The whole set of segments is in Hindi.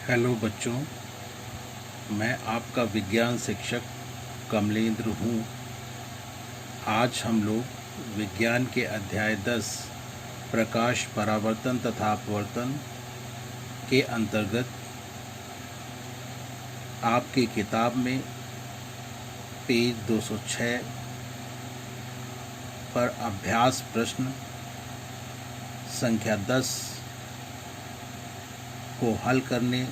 हेलो बच्चों, मैं आपका विज्ञान शिक्षक कमलेंद्र हूँ। आज हम लोग विज्ञान के अध्याय 10 प्रकाश परावर्तन तथा अपवर्तन के अंतर्गत आपकी किताब में पेज 206 पर अभ्यास प्रश्न संख्या 10 को हल करने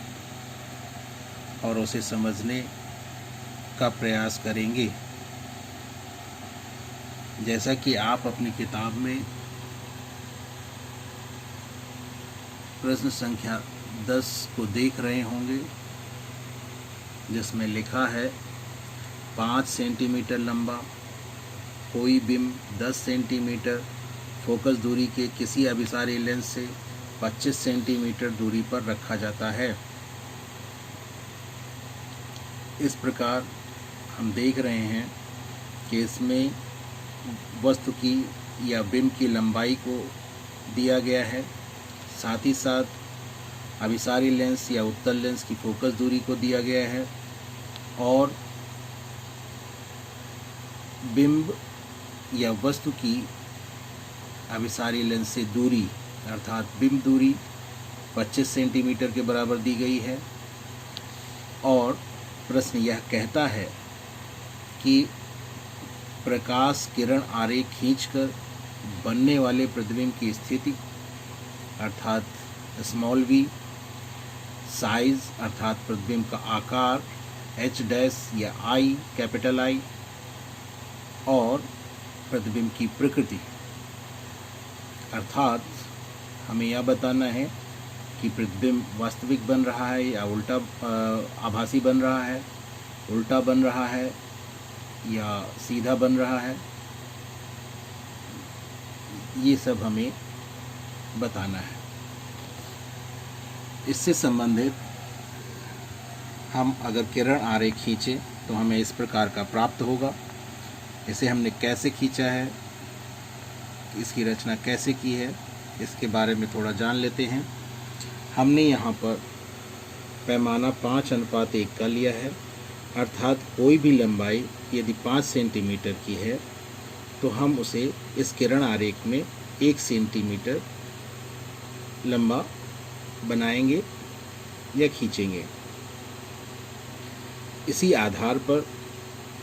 और उसे समझने का प्रयास करेंगे। जैसा कि आप अपनी किताब में प्रश्न संख्या 10 को देख रहे होंगे, जिसमें लिखा है 5 सेंटीमीटर लंबा कोई बिंब 10 सेंटीमीटर फोकस दूरी के किसी अभिसारी लेंस से 25 सेंटीमीटर दूरी पर रखा जाता है। इस प्रकार हम देख रहे हैं कि इसमें वस्तु की या बिंब की लंबाई को दिया गया है, साथ ही साथ अभिसारी लेंस या उत्तल लेंस की फोकस दूरी को दिया गया है और बिंब या वस्तु की अभिसारी लेंस से दूरी अर्थात बिंब दूरी 25 सेंटीमीटर के बराबर दी गई है। और प्रश्न यह कहता है कि प्रकाश किरण आरेख खींचकर बनने वाले प्रतिबिंब की स्थिति अर्थात स्मॉल v, साइज अर्थात प्रतिबिंब का आकार h डैश या I कैपिटल I और प्रतिबिंब की प्रकृति अर्थात हमें यह बताना है कि प्रतिबिंब वास्तविक बन रहा है या उल्टा आभासी बन रहा है, उल्टा बन रहा है या सीधा बन रहा है, ये सब हमें बताना है। इससे संबंधित हम अगर किरण आरेख खींचें तो हमें इस प्रकार का प्राप्त होगा। इसे हमने कैसे खींचा है, इसकी रचना कैसे की है, इसके बारे में थोड़ा जान लेते हैं। हमने यहाँ पर पैमाना 5:1 का लिया है, अर्थात कोई भी लंबाई यदि 5 सेंटीमीटर की है तो हम उसे इस किरण आरेख में 1 सेंटीमीटर लंबा बनाएंगे या खींचेंगे। इसी आधार पर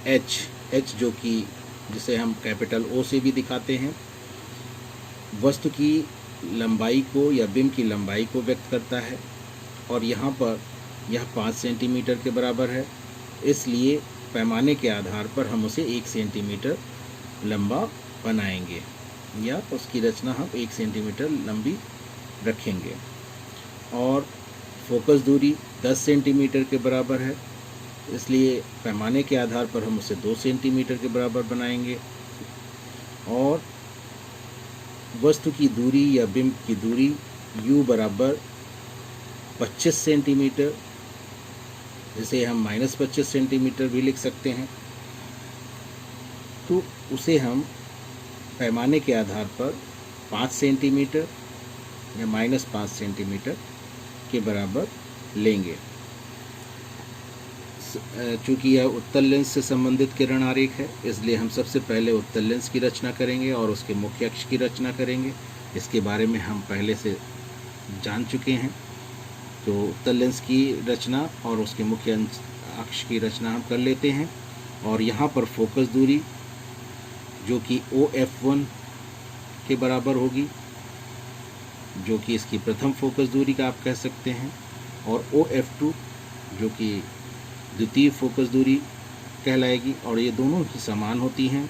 h जो कि जिसे हम कैपिटल O से भी दिखाते हैं, वस्तु की लंबाई को या बिंब की लंबाई को व्यक्त करता है और यहाँ पर यह 5 सेंटीमीटर के बराबर है, इसलिए पैमाने के आधार पर हम उसे 1 सेंटीमीटर लंबा बनाएंगे या उसकी रचना हम 1 सेंटीमीटर लंबी रखेंगे। और फोकस दूरी 10 सेंटीमीटर के बराबर है, इसलिए पैमाने के आधार पर हम उसे 2 सेंटीमीटर के बराबर बनाएंगे। और वस्तु की दूरी या बिंब की दूरी u बराबर 25 सेंटीमीटर, जिसे हम -25 सेंटीमीटर भी लिख सकते हैं, तो उसे हम पैमाने के आधार पर 5 सेंटीमीटर या -5 सेंटीमीटर के बराबर लेंगे। चूँकि यह उत्तल लेंस से संबंधित किरण आरेख है, इसलिए हम सबसे पहले उत्तल लेंस की रचना करेंगे और उसके मुख्य अक्ष की रचना करेंगे। इसके बारे में हम पहले से जान चुके हैं। तो उत्तल लेंस की रचना और उसके मुख्य अक्ष की रचना हम कर लेते हैं। और यहाँ पर फोकस दूरी जो कि OF1 के बराबर होगी, जो कि इसकी प्रथम फोकस दूरी का आप कह सकते हैं, और OF2 जो कि द्वितीय फोकस दूरी कहलाएगी। और ये दोनों ही समान होती हैं।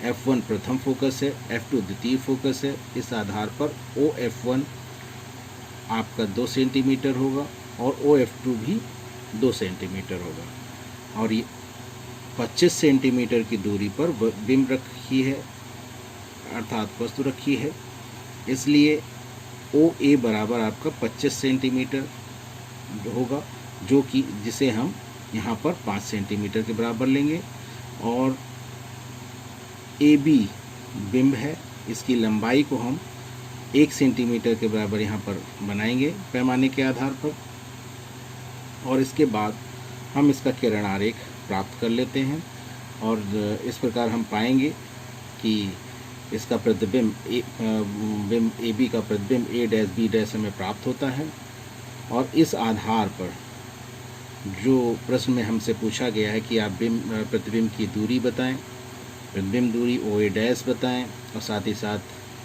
F1 प्रथम फोकस है, F2 द्वितीय फोकस है। इस आधार पर OF1 आपका 2 सेंटीमीटर होगा और OF2 भी 2 सेंटीमीटर होगा। और ये 25 सेंटीमीटर की दूरी पर बिंब रखी है अर्थात वस्तु रखी है, इसलिए OA बराबर आपका 25 सेंटीमीटर होगा, जो कि जिसे हम यहाँ पर 5 सेंटीमीटर के बराबर लेंगे। और AB बिंब है, इसकी लंबाई को हम 1 सेंटीमीटर के बराबर यहाँ पर बनाएंगे पैमाने के आधार पर। और इसके बाद हम इसका किरण आरेख प्राप्त कर लेते हैं और इस प्रकार हम पाएंगे कि इसका प्रतिबिंब बिंब ए बी का प्रतिबिंब ए डैश बी डैश हमें प्राप्त होता है। और इस आधार पर जो प्रश्न में हमसे पूछा गया है कि आप प्रतिबिंब की दूरी बताएं, प्रतिबिंब दूरी ओ ए डैश बताएं और साथ ही साथ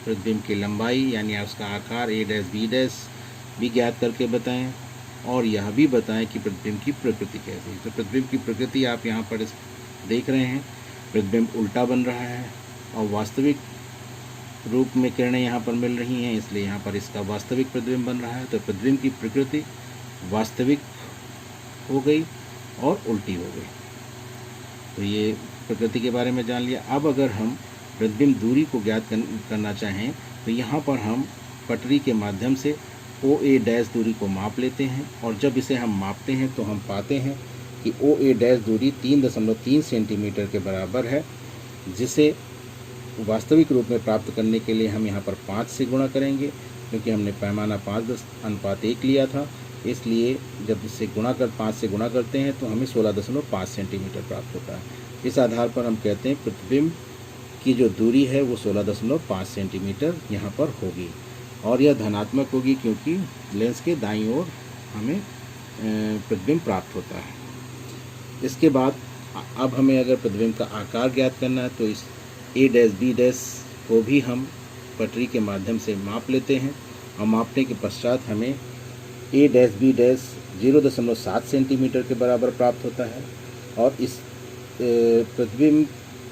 प्रतिबिंब की लंबाई यानी उसका आकार ए डैश बी डैश भी ज्ञात करके बताएं और यह भी बताएं कि प्रतिबिंब की प्रकृति कैसी है। तो प्रतिबिंब की प्रकृति आप यहाँ पर देख रहे हैं, प्रतिबिंब उल्टा बन रहा है और वास्तविक रूप में किरणें यहाँ पर मिल रही हैं, इसलिए यहाँ पर इसका वास्तविक प्रतिबिंब बन रहा है। तो प्रतिबिंब की प्रकृति वास्तविक हो गई और उल्टी हो गई। तो ये प्रकृति के बारे में जान लिया। अब अगर हम प्रतिबिंब दूरी को ज्ञात करना चाहें तो यहाँ पर हम पटरी के माध्यम से ओ ए डैश दूरी को माप लेते हैं और जब इसे हम मापते हैं तो हम पाते हैं कि ओ ए डैश दूरी 3.3 सेंटीमीटर के बराबर है, जिसे वास्तविक रूप में प्राप्त करने के लिए हम यहाँ पर 5 से गुणा करेंगे, क्योंकि हमने पैमाना 5:1 लिया था। इसलिए जब इसे 5 से गुणा करते हैं तो हमें 16.5 सेंटीमीटर प्राप्त होता है। इस आधार पर हम कहते हैं प्रतिबिंब की जो दूरी है वो 16.5 सेंटीमीटर यहाँ पर होगी और यह धनात्मक होगी क्योंकि लेंस के दाईं ओर हमें प्रतिबिंब प्राप्त होता है। इसके बाद अब हमें अगर प्रतिबिंब का आकार ज्ञात करना है तो इस ए डैश बी डैश को भी हम पटरी के माध्यम से माप लेते हैं और मापने के पश्चात हमें ए डैश बी डैश 0.7 सेंटीमीटर के बराबर प्राप्त होता है और इस प्रतिबिंब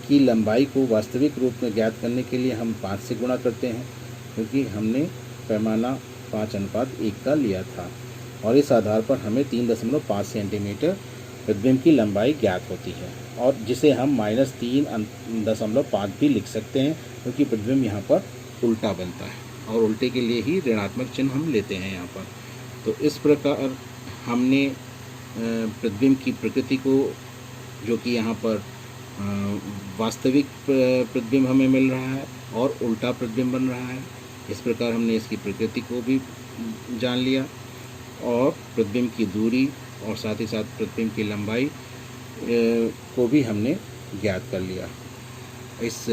की लंबाई को वास्तविक रूप में ज्ञात करने के लिए हम 5 से गुणा करते हैं, क्योंकि हमने पैमाना 5:1 का लिया था और इस आधार पर हमें 3.5 सेंटीमीटर प्रतिबिंब की लंबाई ज्ञात होती है और जिसे हम -3.5 भी लिख सकते हैं, क्योंकि प्रतिबिंब यहाँ पर उल्टा बनता है और उल्टे के लिए ही ऋणात्मक चिन्ह हम लेते हैं यहाँ पर। तो इस प्रकार हमने प्रतिबिंब की प्रकृति को, जो कि यहाँ पर वास्तविक प्रतिबिंब हमें मिल रहा है और उल्टा प्रतिबिंब बन रहा है, इस प्रकार हमने इसकी प्रकृति को भी जान लिया और प्रतिबिंब की दूरी और साथ ही साथ प्रतिबिंब की लंबाई को भी हमने ज्ञात कर लिया। इस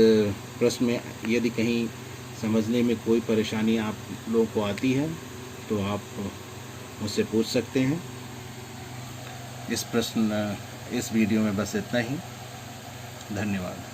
प्रश्न में यदि कहीं समझने में कोई परेशानी आप लोगों को आती है तो आप मुझसे पूछ सकते हैं। इस वीडियो में बस इतना ही। धन्यवाद।